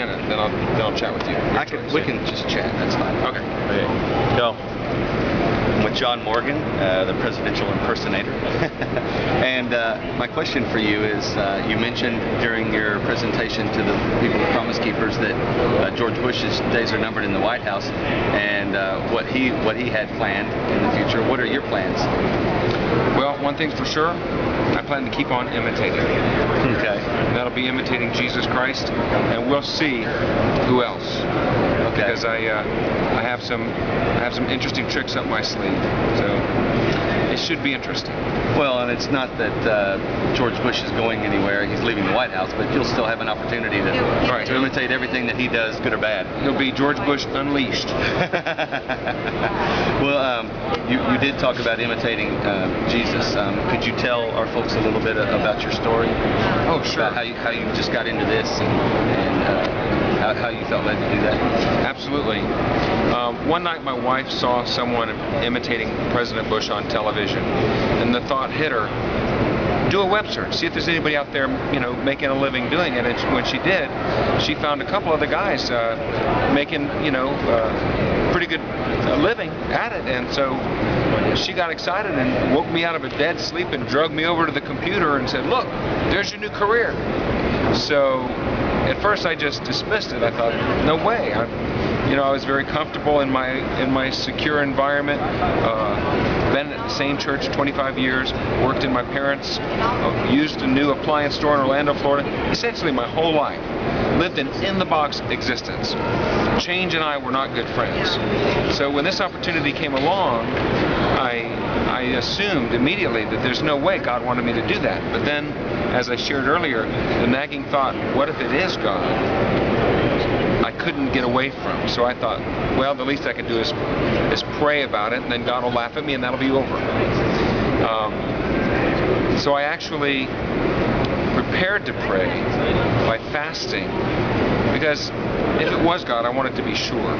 and then I'll chat with you. We can just chat. That's fine. Okay. Go. I'm with John Morgan, the presidential impersonator. And my question for you is, you mentioned during your presentation to the people, the Promise Keepers, that George Bush's days are numbered in the White House, and what he had planned in the future. What are your plans? Well, one thing's for sure, I plan to keep on imitating. Okay. And that'll be imitating Jesus Christ, and we'll see who else. Okay. Because I have some interesting tricks up my sleeve, so it should be interesting. Well, and it's not that George Bush is going anywhere; he's leaving the White House, but you'll still have an opportunity to imitate everything that he does, good or bad. He'll be George Bush unleashed. Well, you did talk about imitating Jesus. Could you tell our folks a little bit about your story? Oh, sure. About how you just got into this and how you felt led to do that? Absolutely. One night my wife saw someone imitating President Bush on television, and the thought hit her, do a web search, see if there's anybody out there, making a living doing it. And when she did, she found a couple other guys making, pretty good living at it. And so she got excited and woke me out of a dead sleep and drugged me over to the computer and said, look, there's your new career. So at first I just dismissed it. I thought, no way. I was very comfortable in my secure environment. Been at the same church 25 years. Worked in my parents' used a new appliance store in Orlando, Florida. Essentially my whole life. Lived an in-the-box existence. Change and I were not good friends. So when this opportunity came along, I assumed immediately that there's no way God wanted me to do that. But then, as I shared earlier, the nagging thought, what if it is God? I couldn't get away from. So I thought, well, the least I can do is pray about it, and then God will laugh at me, and that'll be over. So I actually prepared to pray by fasting, because if it was God, I wanted to be sure.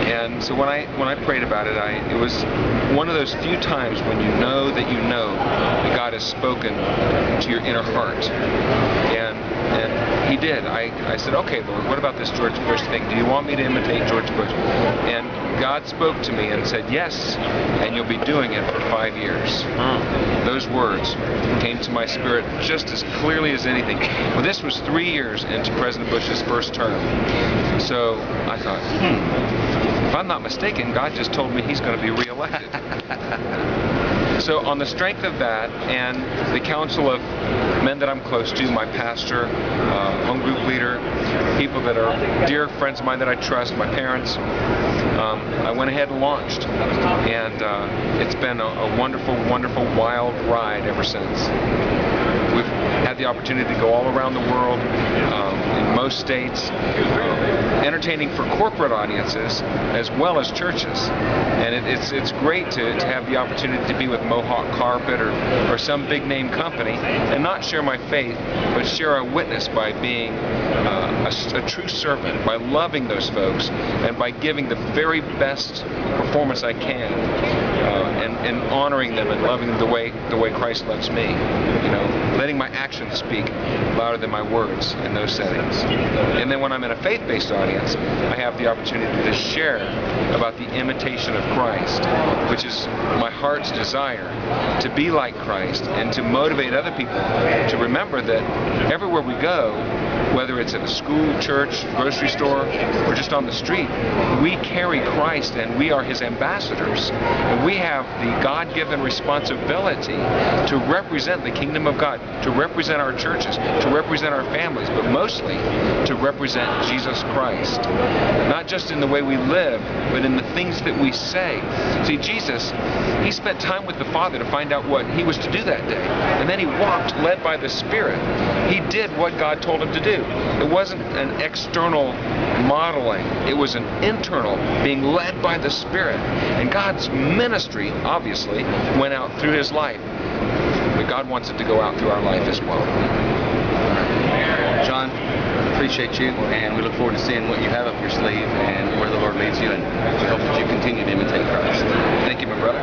And so when I prayed about it, it was one of those few times when you know that God has spoken to your inner heart. And He did. I said, okay, Lord, what about this George Bush thing? Do you want me to imitate George Bush? And God spoke to me and said, yes, and you'll be doing it for 5 years. Those words came to my spirit just as clearly as anything. Well, this was 3 years into President Bush's first term. So I thought, if I'm not mistaken, God just told me he's going to be reelected. So on the strength of that and the counsel of men that I'm close to, my pastor, home group leader, people that are dear friends of mine that I trust, my parents, I went ahead and launched. And it's been a wonderful, wonderful, wild ride ever since. We've had the opportunity to go all around the world, in most states, entertaining for corporate audiences as well as churches. And it's great to have the opportunity to be with Mohawk Carpet or some big name company and not share my faith, but share a witness by being a true servant, by loving those folks and by giving the very best performance I can, and honoring them and loving them the way Christ loves me. Letting my actions speak louder than my words in those settings. And then when I'm in a faith-based audience, I have the opportunity to share about the imitation of Christ, which is my heart's desire to be like Christ and to motivate other people to remember that everywhere we go, whether it's at a school, church, grocery store, or just on the street, we carry Christ and we are His ambassadors. And we have the God-given responsibility to represent the kingdom of God, to represent our churches, to represent our families, but mostly to represent Jesus Christ. Not just in the way we live, but in the things that we say. See, Jesus, He spent time with the Father to find out what He was to do that day. And then He walked led by the Spirit. He did what God told Him to do. It wasn't an external modeling. It was an internal being led by the Spirit. And God's ministry, obviously, went out through His life. But God wants it to go out through our life as well. John, appreciate you, and we look forward to seeing what you have up your sleeve and where the Lord leads you, and we hope that you continue to imitate Christ. Thank you, my brother.